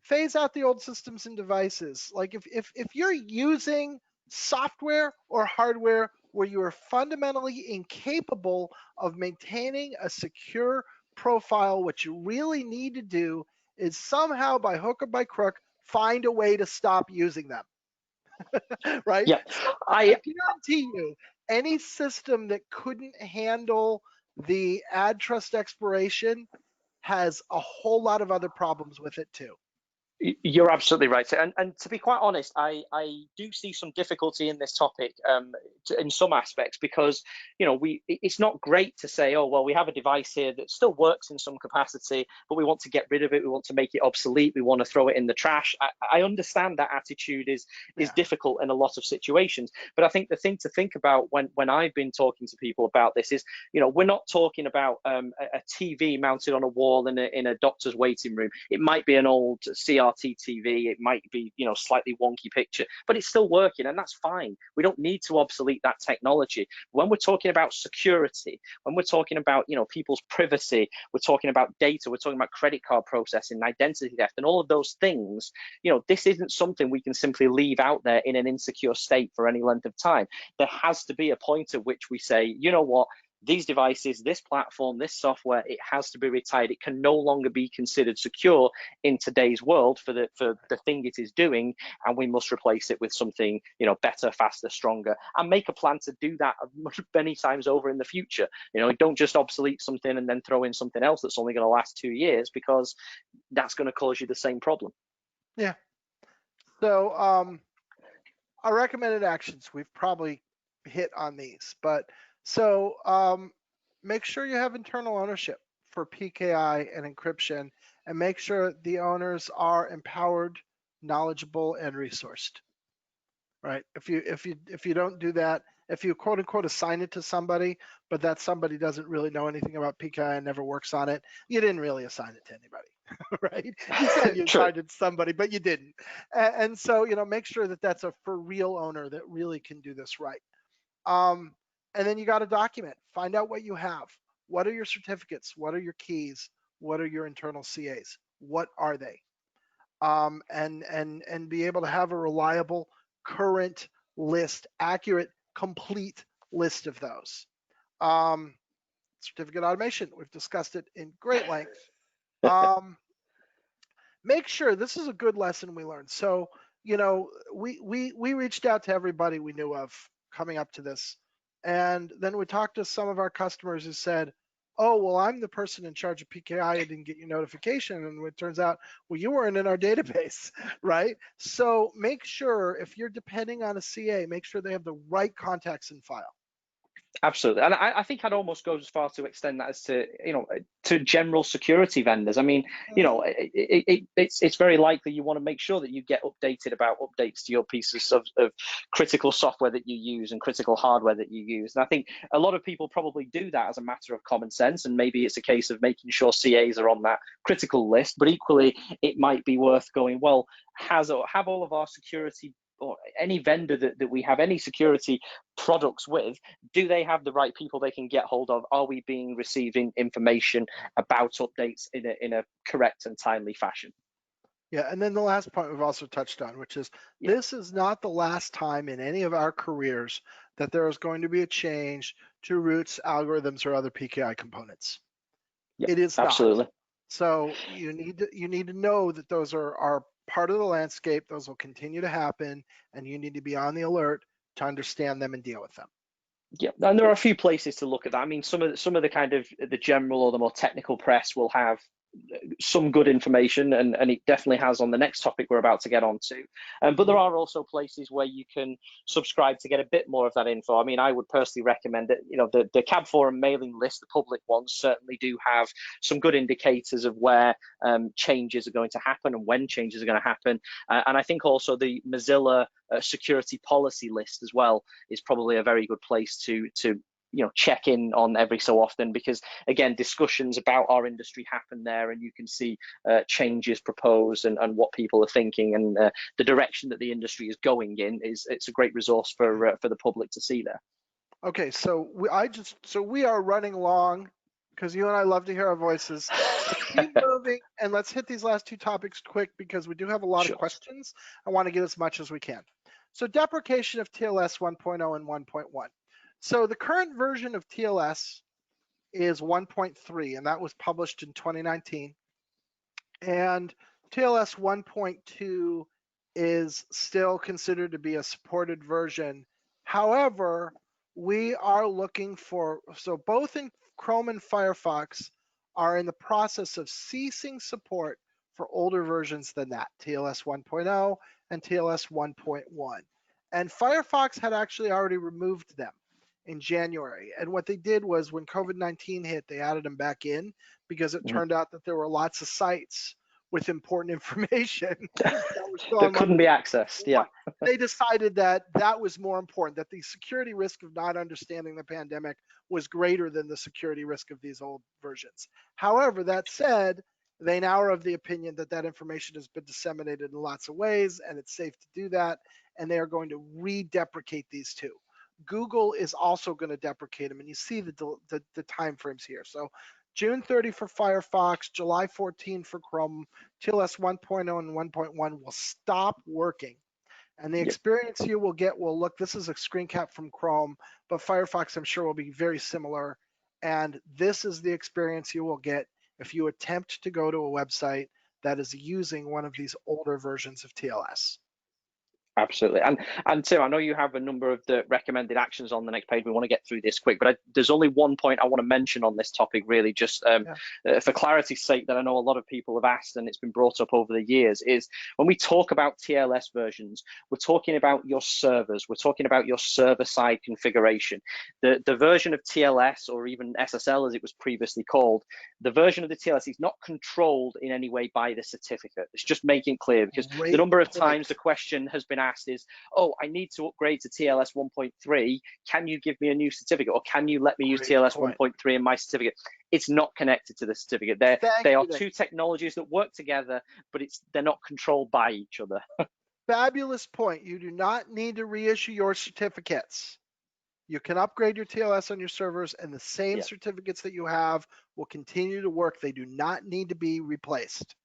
B: phase out the old systems and devices. Like if you're using software or hardware where you are fundamentally incapable of maintaining a secure profile, what you really need to do is somehow by hook or by crook, find a way to stop using them. Right?
C: Yeah,
B: So I guarantee you, any system that couldn't handle the AddTrust expiration has a whole lot of other problems with it too.
C: You're absolutely right. And to be quite honest, I do see some difficulty in this topic in some aspects because, it's not great to say, oh, well, we have a device here that still works in some capacity, but we want to get rid of it. We want to make it obsolete. We want to throw it in the trash. I understand that attitude is difficult in a lot of situations. But I think the thing to think about when I've been talking to people about this is, we're not talking about a TV mounted on a wall in a doctor's waiting room. It might be an old CRT TV, it might be slightly wonky picture, but it's still working, and that's fine. We don't need to obsolete that technology. When we're talking about security, when we're talking about people's privacy, we're talking about data, we're talking about credit card processing, identity theft, and all of those things, this isn't something we can simply leave out there in an insecure state for any length of time. There has to be a point at which we say, you know what, these devices, this platform, this software, it has to be retired. It can no longer be considered secure in today's world for the thing it is doing, and we must replace it with something better, faster, stronger, and make a plan to do that many times over in the future. Don't just obsolete something and then throw in something else that's only going to last 2 years, because that's going to cause you the same problem.
B: Yeah. So our recommended actions, we've probably hit on these, but so make sure you have internal ownership for PKI and encryption, and make sure the owners are empowered, knowledgeable, and resourced. Right? If you don't do that, if you quote unquote assign it to somebody, but that somebody doesn't really know anything about PKI and never works on it, you didn't really assign it to anybody. Right? You said you assigned it to somebody, but you didn't. And so make sure that that's a for real owner that really can do this right. And then you got to document, find out what you have. What are your certificates? What are your keys? What are your internal CAs? What are they? And be able to have a reliable, current list, accurate, complete list of those. Certificate automation, we've discussed it in great length. Make sure, this is a good lesson we learned. So, we reached out to everybody we knew of coming up to this. And then we talked to some of our customers who said, oh, well, I'm the person in charge of PKI. I didn't get your notification. And it turns out, well, you weren't in our database, right? So make sure if you're depending on a CA, make sure they have the right contacts in file.
C: Absolutely, and I think I'd almost go as far to extend that as to to general security vendors. I mean, it's very likely you want to make sure that you get updated about updates to your pieces of critical software that you use and critical hardware that you use. And I think a lot of people probably do that as a matter of common sense, and maybe it's a case of making sure CAs are on that critical list. But equally, it might be worth going, well, have all of our security, or any vendor that we have any security products with, do they have the right people they can get hold of? Are we receiving information about updates in a correct and timely fashion?
B: Yeah, and then the last point we've also touched on, which is this is not the last time in any of our careers that there is going to be a change to roots, algorithms, or other PKI components. It is
C: absolutely
B: not. So you need to know that those are part of the landscape. Those will continue to happen, and you need to be on the alert to understand them and deal with them.
C: Yeah, and there are a few places to look at that. I mean, some of the kind of the general or the more technical press will have some good information, and it definitely has on the next topic we're about to get on to. But there are also places where you can subscribe to get a bit more of that info. I mean, I would personally recommend it. You know, the CAB Forum mailing list, the public ones, certainly do have some good indicators of where changes are going to happen and when changes are going to happen. And I think also the Mozilla security policy list as well is probably a very good place to check in on every so often, because again, discussions about our industry happen there, and you can see changes proposed and what people are thinking, and the direction that the industry is going in. It's a great resource for the public to see there.
B: Okay, so we are running long because you and I love to hear our voices. Let's keep moving, and let's hit these last two topics quick because we do have a lot of questions. I want to get as much as we can. So deprecation of TLS 1.0 and 1.1. So the current version of TLS is 1.3, and that was published in 2019. And TLS 1.2 is still considered to be a supported version. However, we are looking for, so both in Chrome and Firefox are in the process of ceasing support for older versions than that, TLS 1.0 and TLS 1.1. And Firefox had actually already removed them in January. And what they did was when COVID-19 hit, they added them back in because it turned out that there were lots of sites with important information
C: that couldn't be accessed. Yeah.
B: They decided that that was more important, that the security risk of not understanding the pandemic was greater than the security risk of these old versions. However, that said, they now are of the opinion that that information has been disseminated in lots of ways and it's safe to do that, and they are going to re-deprecate these two. Google is also going to deprecate them, and you see the time frames here. So June 30 for Firefox, July 14 for Chrome, TLS 1.0 and 1.1 will stop working. And the experience you will get will look, this is a screen cap from Chrome, but Firefox I'm sure will be very similar. And this is the experience you will get if you attempt to go to a website that is using one of these older versions of TLS.
C: Absolutely. And Tim, I know you have a number of the recommended actions on the next page. We want to get through this quick, but there's only one point I want to mention on this topic, really, just for clarity's sake, that I know a lot of people have asked, and it's been brought up over the years, is when we talk about TLS versions, we're talking about your servers. We're talking about your server-side configuration. The version of TLS, or even SSL as it was previously called, the version of the TLS is not controlled in any way by the certificate. It's just making it clear, because the number of times the question has been asked is, oh, I need to upgrade to TLS 1.3. Can you give me a new certificate, or can you let me use TLS 1.3 in my certificate? It's not connected to the certificate. They are two technologies that work together, but they're not controlled by each other.
B: Fabulous point. You do not need to reissue your certificates. You can upgrade your TLS on your servers, and the same certificates that you have will continue to work. They do not need to be replaced.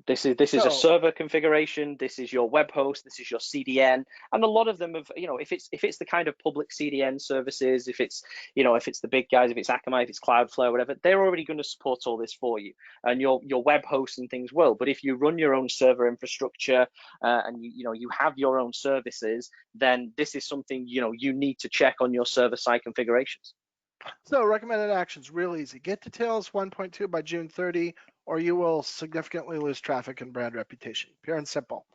C: This is a server configuration. This is your web host. This is your CDN, and a lot of them have, if it's the kind of public CDN services, if it's the big guys, if it's Akamai, if it's Cloudflare, whatever, they're already going to support all this for you, and your web hosts and things will. But if you run your own server infrastructure and you have your own services, then this is something you need to check on your server side configurations.
B: So recommended actions, real easy. Get to TLS 1.2 by June 30, or you will significantly lose traffic and brand reputation. Pure and simple.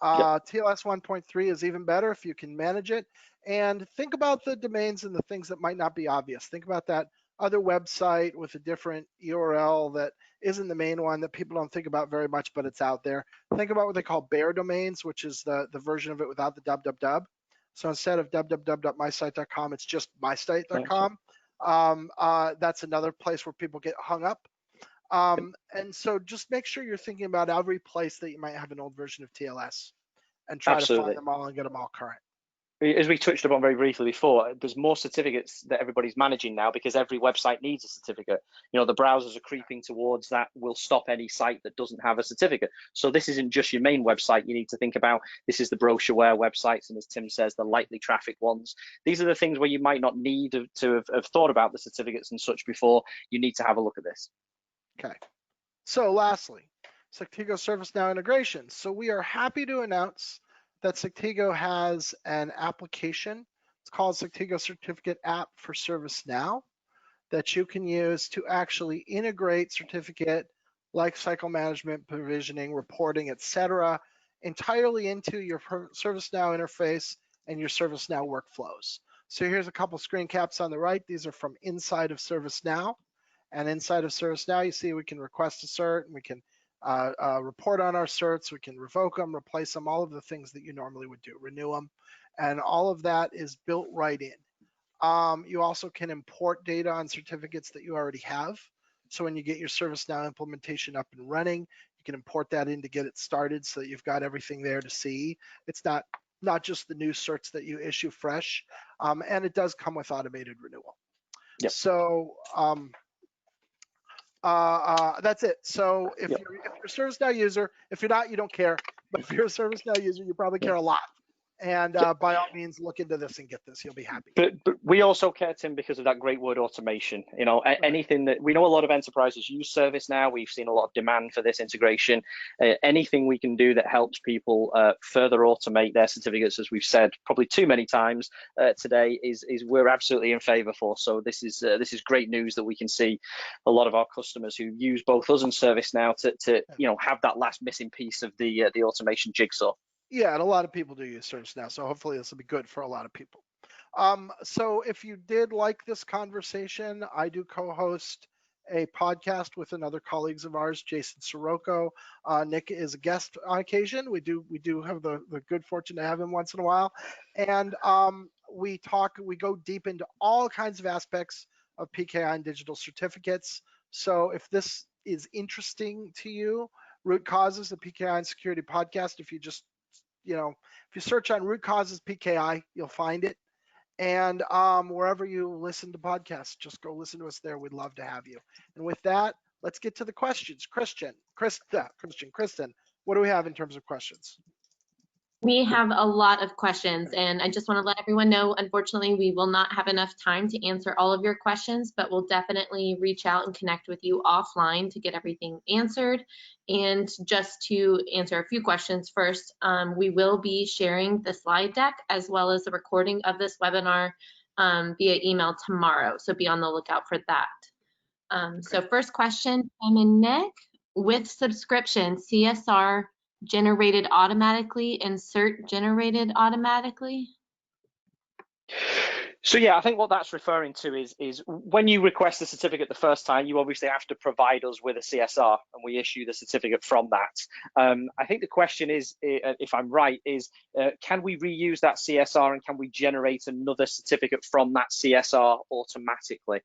B: TLS 1.3 is even better if you can manage it. And think about the domains and the things that might not be obvious. Think about that other website with a different URL that isn't the main one that people don't think about very much, but it's out there. Think about what they call bare domains, which is the version of it without the www. So instead of www.mysite.com, it's just mysite.com. That's another place where people get hung up. And so just make sure you're thinking about every place that you might have an old version of TLS and try to find them all and get them all current.
C: As we touched upon very briefly before, there's more certificates that everybody's managing now because every website needs a certificate. The browsers are creeping towards that will stop any site that doesn't have a certificate. So this isn't just your main website. You need to think about, this is the brochureware websites, and as Tim says, the lightly trafficked ones. These are the things where you might not need to have thought about the certificates and such before. You need to have a look at this.
B: Okay. So lastly, Sectigo ServiceNow integration. So we are happy to announce that Sectigo has an application. It's called Sectigo Certificate App for ServiceNow that you can use to actually integrate certificate lifecycle management, provisioning, reporting, etc., entirely into your ServiceNow interface and your ServiceNow workflows. So here's a couple screen caps on the right. These are from inside of ServiceNow. And inside of ServiceNow, you see we can request a cert, and we can report on our certs, we can revoke them, replace them, all of the things that you normally would do, renew them. And all of that is built right in. You also can import data on certificates that you already have. So when you get your ServiceNow implementation up and running, you can import that in to get it started so that you've got everything there to see. It's not just the new certs that you issue fresh, and it does come with automated renewal.
C: Yep.
B: So that's it. So if you're a ServiceNow user, if you're not, you don't care. But if you're a ServiceNow user, you probably care a lot. And by all means, look into this and get this. You'll be happy.
C: But we also care, Tim, because of that great word automation. You know, anything that we know, a lot of enterprises use ServiceNow. We've seen a lot of demand for this integration. Anything we can do that helps people further automate their certificates, as we've said probably too many times today, is we're absolutely in favor for. So this is great news that we can see a lot of our customers who use both us and ServiceNow to have that last missing piece of the automation jigsaw.
B: Yeah, and a lot of people do use ServiceNow, so hopefully this will be good for a lot of people. So if you did like this conversation, I do co-host a podcast with another colleagues of ours, Jason Sirocco. Nick is a guest on occasion. We do have the good fortune to have him once in a while, and we go deep into all kinds of aspects of PKI and digital certificates. So if this is interesting to you, Root Causes, the PKI and Security podcast, if you just if you search on Root Causes PKI, you'll find it. And wherever you listen to podcasts, just go listen to us there. We'd love to have you. And with that, let's get to the questions. Kristen, what do we have in terms of questions?
A: We have a lot of questions, and I just want to let everyone know, unfortunately, we will not have enough time to answer all of your questions, but we'll definitely reach out and connect with you offline to get everything answered. And just to answer a few questions first, we will be sharing the slide deck as well as the recording of this webinar via email tomorrow, so be on the lookout for that. So first question, Tim and Nick, with subscription, CSR generated automatically, insert generated automatically?
C: So yeah, I think what that's referring to is when you request a certificate the first time, you obviously have to provide us with a CSR, and we issue the certificate from that. I think the question is, if I'm right, is can we reuse that CSR and can we generate another certificate from that CSR automatically?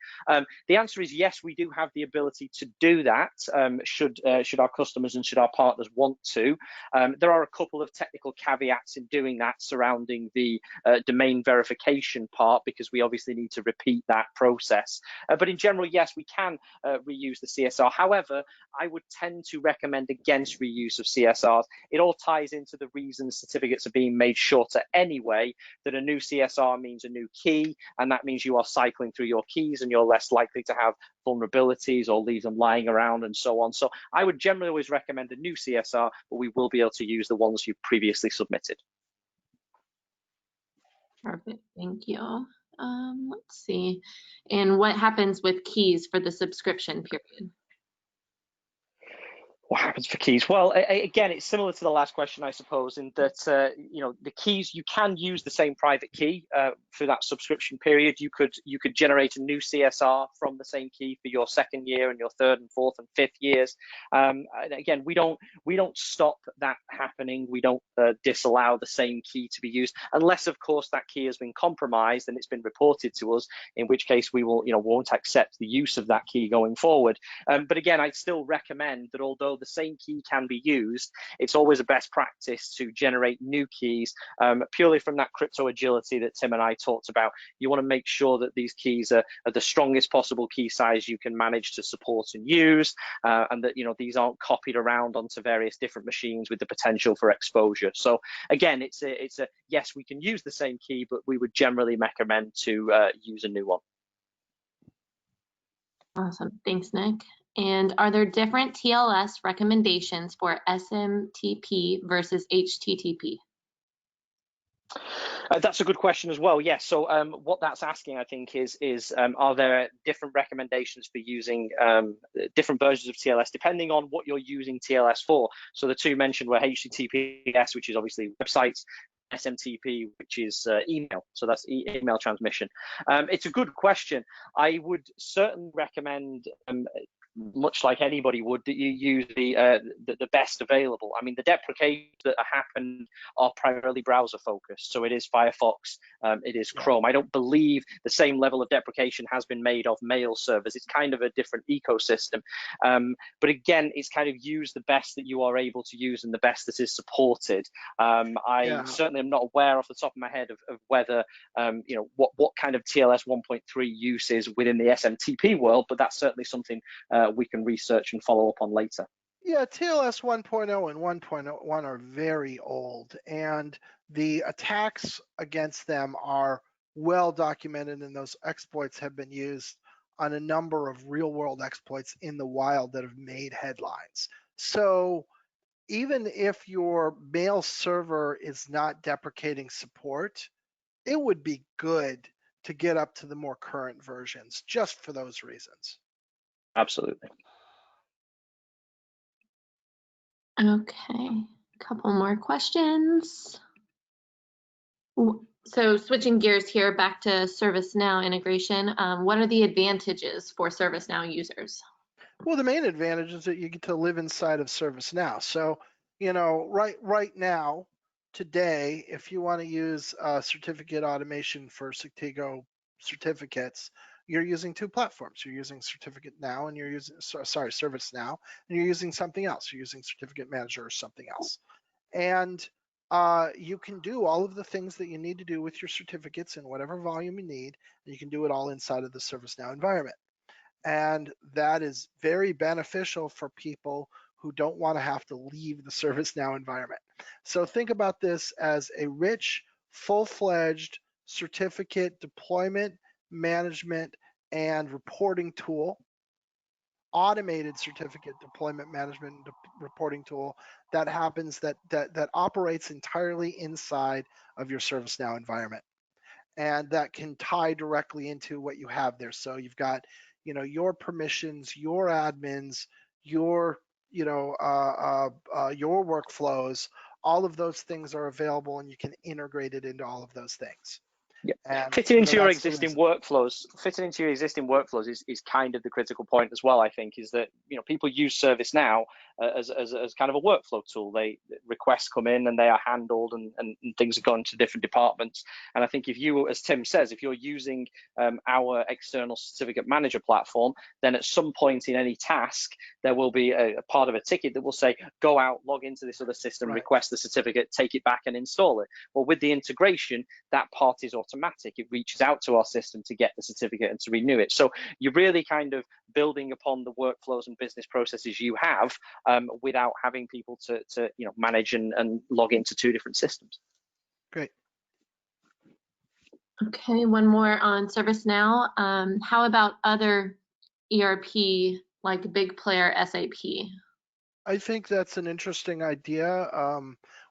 C: The answer is yes, we do have the ability to do that. Should our customers and should our partners want to? There are a couple of technical caveats in doing that surrounding the domain verification part, because we obviously need to repeat that process. But in general, yes, we can reuse the CSR. However, I would tend to recommend against reuse of CSRs. It all ties into the reasons certificates are being made shorter anyway, that a new CSR means a new key, and that means you are cycling through your keys and you're less likely to have vulnerabilities or leave them lying around and so on. So I would generally always recommend a new CSR, but we will be able to use the ones you previously submitted.
A: Perfect, thank you. Let's see. And what happens with keys for the subscription period?
C: What happens for keys? Well, again, it's similar to the last question, I suppose, in that the keys, you can use the same private key for that subscription period. You could generate a new CSR from the same key for your second year and your third and fourth and fifth years. And again, we don't stop that happening. We don't disallow the same key to be used, unless, of course, that key has been compromised and it's been reported to us, in which case we will won't accept the use of that key going forward. But again, I'd still recommend that although the same key can be used, it's always a best practice to generate new keys, purely from that crypto agility that Tim and I talked about. You want to make sure that these keys are the strongest possible key size you can manage to support and use, and that these aren't copied around onto various different machines with the potential for exposure. So again, it's a yes, we can use the same key, but we would generally recommend to use a new one.
A: Awesome, thanks, Nick. And are there different TLS recommendations for SMTP versus HTTP?
C: That's a good question as well. Yes. So what that's asking, I think, is are there different recommendations for using different versions of TLS depending on what you're using TLS for? So the two mentioned were HTTPS, which is obviously websites, SMTP, which is email. So that's email transmission. It's a good question. I would certainly recommend, much like anybody would, that you use the best available. I mean, the deprecations that happen are primarily browser focused. So it is Firefox, it is Chrome. I don't believe the same level of deprecation has been made of mail servers. It's kind of a different ecosystem. But again, it's kind of use the best that you are able to use and the best that is supported. I certainly am not aware off the top of my head of whether, you know, what kind of TLS 1.3 use is within the SMTP world, but that's certainly something we can research and follow up on later.
B: Yeah, TLS 1.0 and 1.1 are very old, and the attacks against them are well documented, and those exploits have been used on a number of real-world exploits in the wild that have made headlines. So even if your mail server is not deprecating support, it would be good to get up to the more current versions just for those reasons.
C: Absolutely.
A: Okay, a couple more questions. So switching gears here back to ServiceNow integration, what are the advantages for ServiceNow users?
B: Well, the main advantage is that you get to live inside of ServiceNow. So, you know, right now, today, if you want to use certificate automation for Sectigo certificates, you're using two platforms. You're using Certificate Now and you're using, ServiceNow, and you're using something else. You're using Certificate Manager or something else. And you can do all of the things that you need to do with your certificates in whatever volume you need, and you can do it all inside of the ServiceNow environment. And that is very beneficial for people who don't want to have to leave the ServiceNow environment. So think about this as a rich, full-fledged certificate deployment, management, and reporting tool, automated certificate deployment management and reporting tool that happens that operates entirely inside of your ServiceNow environment, and that can tie directly into what you have there. So you've got, you know, your permissions, your admins, your, you know, your workflows. All of those things are available, and you can integrate it into all of those things.
C: Yeah.
B: And
C: fitting into your existing workflows, is kind of the critical point as well. I think is that, you know, people use ServiceNow as kind of a workflow tool. Requests come in and they are handled, and things are gone to different departments. And I think if you, as Tim says, if you're using our external certificate manager platform, then at some point in any task there will be a part of a ticket that will say, go out, log into this other system, request the certificate, take it back and install it. Well, with the integration, that part is automatic. It reaches out to our system to get the certificate and to renew it. So you're really kind of building upon the workflows and business processes you have without having people to you know, manage and log into two different systems.
B: Great.
A: Okay, one more on ServiceNow. How about other ERP like big player SAP?
B: I think that's an interesting idea.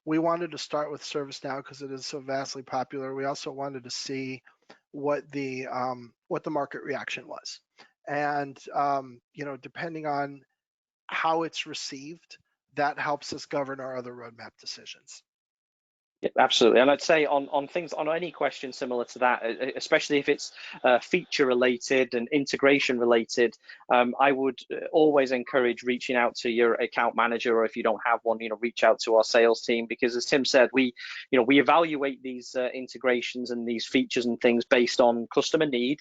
B: We wanted to start with ServiceNow because it is so vastly popular. We also wanted to see what the market reaction was, and you know, depending on how it's received, that helps us govern our other roadmap decisions.
C: Yeah, absolutely. And I'd say on things, on any question similar to that, especially if it's feature related and integration related, I would always encourage reaching out to your account manager, or if you don't have one, you know, reach out to our sales team, because as Tim said, we evaluate these integrations and these features and things based on customer need,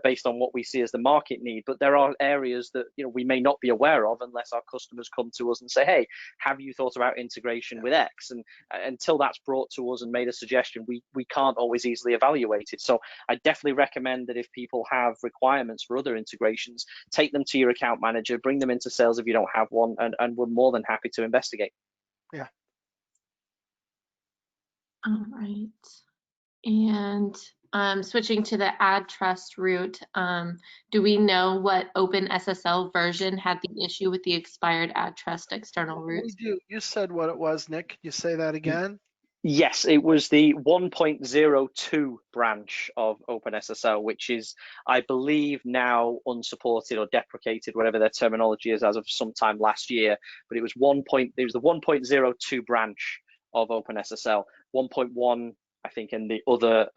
C: based on what we see as the market need. But there are areas that, you know, we may not be aware of unless our customers come to us and say, hey, have you thought about integration with X? And until that's brought to us and made a suggestion, we can't always easily evaluate it. So I definitely recommend that if people have requirements for other integrations, take them to your account manager, bring them into sales if you don't have one, and we're more than happy to investigate.
B: Yeah.
A: All right. And switching to the AddTrust route, do we know what Open SSL version had the issue with the expired AddTrust external routes?
B: We do. You said what it was, Nick. Can you say that again?
C: Yes, it was the 1.02 branch of OpenSSL, which is, I believe, now unsupported or deprecated, whatever their terminology is, as of sometime last year. But it was it was the 1.02 branch of OpenSSL. 1.1, I think, and the other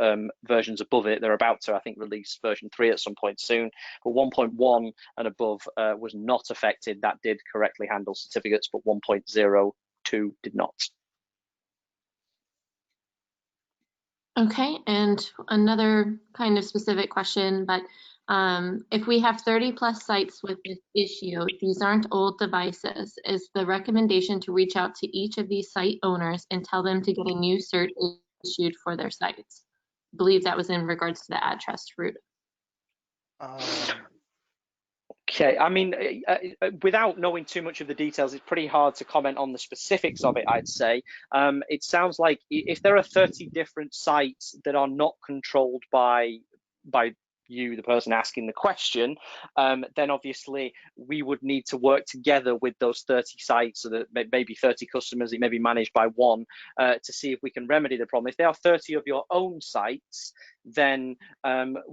C: versions above it, they're about to, I think, release version 3 at some point soon. But 1.1 and above was not affected. That did correctly handle certificates, but 1.02 did not.
A: Okay, and another kind of specific question, but if we have 30 plus sites with this issue, these aren't old devices, is the recommendation to reach out to each of these site owners and tell them to get a new cert issued for their sites? I believe that was in regards to the AddTrust route.
C: Okay, I mean, without knowing too much of the details, it's pretty hard to comment on the specifics of it, I'd say. It sounds like if there are 30 different sites that are not controlled by you, the person asking the question, then obviously we would need to work together with those 30 sites, so that maybe 30 customers, it may be managed by one, to see if we can remedy the problem. If there are 30 of your own sites, then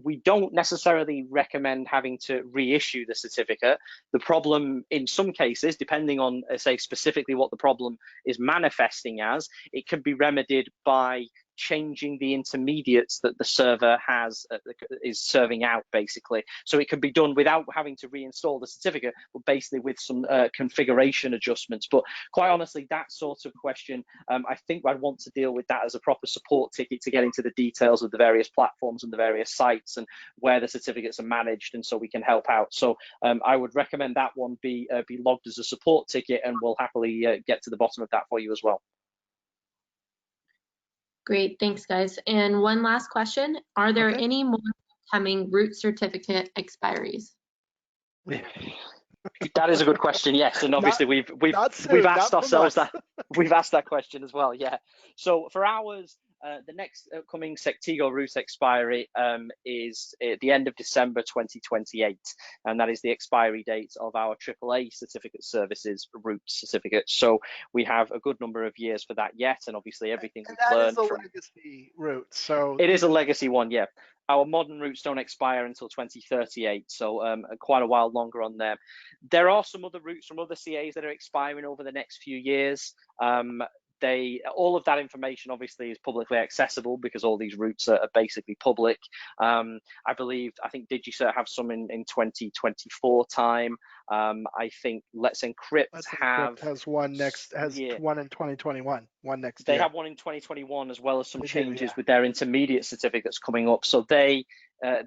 C: we don't necessarily recommend having to reissue the certificate. The problem, in some cases, depending on, say, specifically what the problem is manifesting as, it can be remedied by changing the intermediates that the server is serving out, basically. So it can be done without having to reinstall the certificate, but basically with some configuration adjustments. But quite honestly, that sort of question, I think I'd want to deal with that as a proper support ticket to get into the details of the various platforms and the various sites and where the certificates are managed, and so we can help out. So I would recommend that one be logged as a support ticket, and we'll happily get to the bottom of that for you as well.
A: Great, thanks guys. And one last question, are there any more upcoming root certificate expiries?
C: That is a good question, yes, and obviously we've asked ourselves that. We've asked that question as well, yeah. So for ours, the next upcoming Sectigo root expiry is at the end of December 2028, and that is the expiry date of our AAA certificate services root certificate. So we have a good number of years for that yet, and obviously everything we've learned from
B: legacy root. So
C: it is a legacy one, yeah. Our modern routes don't expire until 2038, so quite a while longer on them. There are some other routes from other CAs that are expiring over the next few years. All of that information obviously is publicly accessible because all these routes are basically public. I think DigiCert have some in 2024 time. I think Let's Encrypt
B: has one one in 2021, one next
C: year.
B: They
C: have one in 2021, as well as some changes with their intermediate certificates coming up. So they're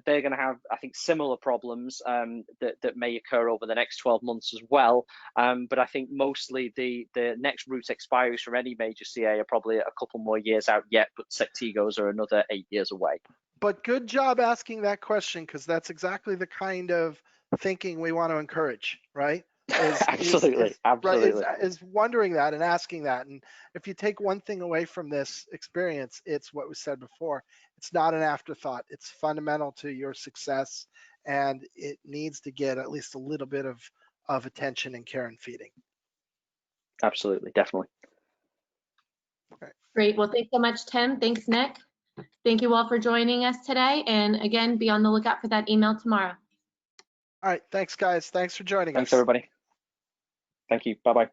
C: going to have, I think, similar problems that may occur over the next 12 months as well. But I think mostly the next route expiries from any major CA are probably a couple more years out yet, but Sectigos are another 8 years away.
B: But good job asking that question, because that's exactly the kind of thinking we want to encourage, right?
C: Absolutely.
B: Is wondering that and asking that. And if you take one thing away from this experience, it's what was said before. It's not an afterthought. It's fundamental to your success, and it needs to get at least a little bit of attention and care and feeding.
C: Absolutely, definitely.
B: Okay.
A: Great. Well, thanks so much, Tim. Thanks, Nick. Thank you all for joining us today. And again, be on the lookout for that email tomorrow.
B: All right. Thanks, guys. Thanks for joining us.
C: Thanks, everybody. Thank you. Bye-bye.